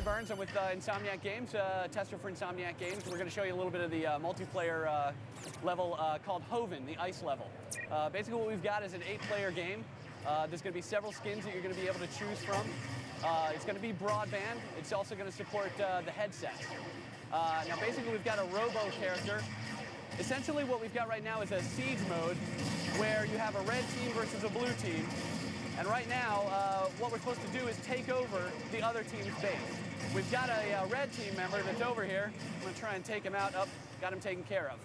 Byrnes. I'm with Insomniac Games, tester for Insomniac Games. We're going to show you a little bit of the multiplayer level called Hoven, the ice level. Basically what we've got is an 8-player game. There's going to be several skins that you're going to be able to choose from. It's going to be broadband. It's also going to support the headsets. Now basically we've got a robo character. Essentially what we've got right now is a siege mode where you have a red team versus a blue team. And right now, what we're supposed to do is take over the other team's base. We've got a red team member that's over here. I'm going to try and take him out. Got him taken care of.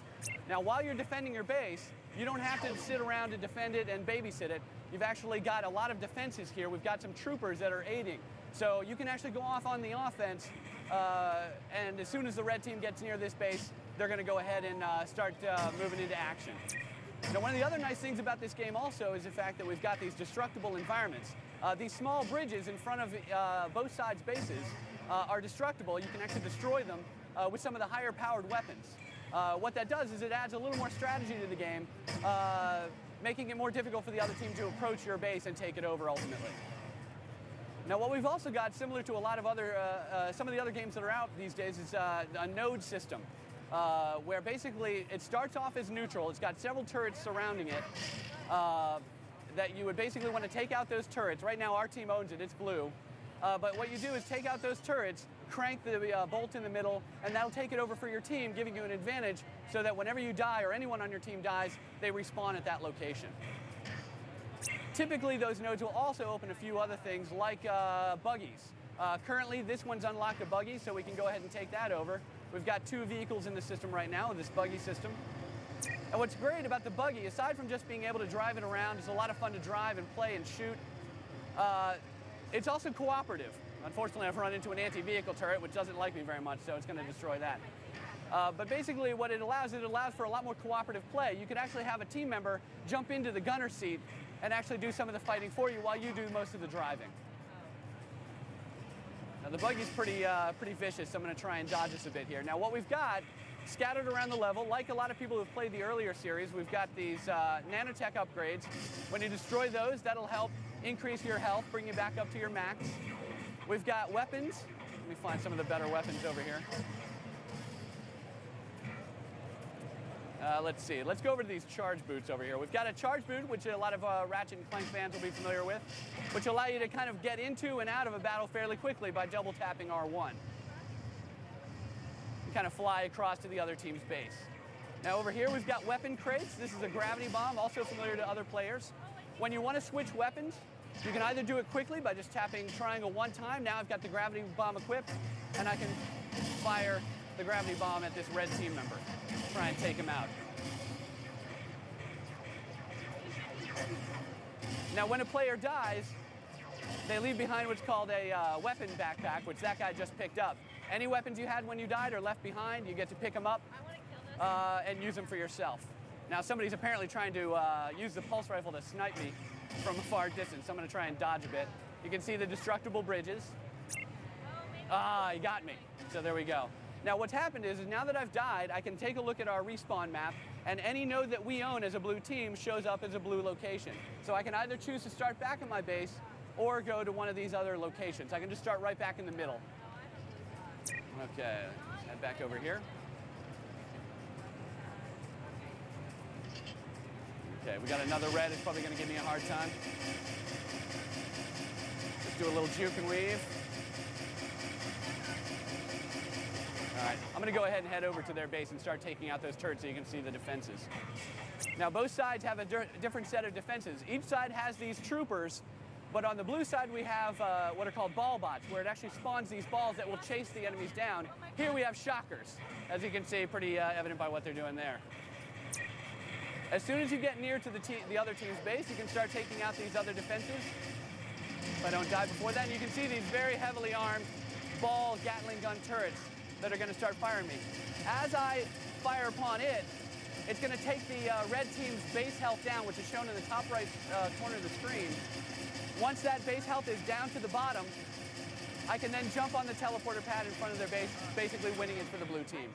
Now, while you're defending your base, you don't have to sit around and defend it and babysit it. You've actually got a lot of defenses here. We've got some troopers that are aiding. So you can actually go off on the offense, and as soon as the red team gets near this base, they're going to go ahead and start moving into action. Now, one of the other nice things about this game also is the fact that we've got these destructible environments. These small bridges in front of both sides' bases are destructible. You can actually destroy them with some of the higher powered weapons. What that does is it adds a little more strategy to the game, making it more difficult for the other team to approach your base and take it over ultimately. Now, what we've also got, similar to a lot of other, some of the other games that are out these days, is a node system. Where basically it starts off as neutral. It's got several turrets surrounding it that you would basically want to take out those turrets. Right now our team owns it, it's blue. But what you do is take out those turrets, crank the bolt in the middle, and that'll take it over for your team, giving you an advantage so that whenever you die or anyone on your team dies, they respawn at that location. Typically those nodes will also open a few other things like buggies. Currently this one's unlocked a buggy, so we can go ahead and take that over. We've got 2 vehicles in the system right now, this buggy system. And what's great about the buggy, aside from just being able to drive it around, it's a lot of fun to drive and play and shoot. It's also cooperative. Unfortunately, I've run into an anti-vehicle turret, which doesn't like me very much, so it's going to destroy that. But basically what it allows for a lot more cooperative play. You could actually have a team member jump into the gunner seat and actually do some of the fighting for you while you do most of the driving. Now the buggy's pretty vicious, so I'm going to try and dodge this a bit here. Now what we've got scattered around the level, like a lot of people who've played the earlier series, we've got these nanotech upgrades. When you destroy those, that'll help increase your health, bring you back up to your max. We've got weapons. Let me find some of the better weapons over here. Let's see. Let's go over to these charge boots over here. We've got a charge boot, which a lot of Ratchet Clank fans will be familiar with, which allow you to kind of get into and out of a battle fairly quickly by double tapping R1. You kind of fly across to the other team's base. Now over here we've got weapon crates. This is a gravity bomb, also familiar to other players. When you want to switch weapons, you can either do it quickly by just tapping triangle 1 time. Now I've got the gravity bomb equipped, and I can fire the gravity bomb at this red team member. Try and take him out. Now when a player dies, they leave behind what's called a weapon backpack, which that guy just picked up. Any weapons you had when you died are left behind. You get to pick them up and use them for yourself. Now somebody's apparently trying to use the pulse rifle to snipe me from a far distance. I'm going to try and dodge a bit. You can see the destructible bridges. Ah, he got me. So there we go. Now what's happened is now that I've died, I can take a look at our respawn map, and any node that we own as a blue team shows up as a blue location. So I can either choose to start back at my base or go to one of these other locations. I can just start right back in the middle. Okay, head back over here. Okay, we got another red. It's probably going to give me a hard time. Let's do a little juke and weave. All right, I'm going to go ahead and head over to their base and start taking out those turrets so you can see the defenses. Now, both sides have a different set of defenses. Each side has these troopers, but on the blue side we have what are called ball bots, where it actually spawns these balls that will chase the enemies down. Here we have shockers, as you can see, pretty evident by what they're doing there. As soon as you get near to the other team's base, you can start taking out these other defenses. If I don't die before that, you can see these very heavily armed ball Gatling gun turrets that are going to start firing me. As I fire upon it, it's going to take the red team's base health down, which is shown in the top right corner of the screen. Once that base health is down to the bottom, I can then jump on the teleporter pad in front of their base, basically winning it for the blue team.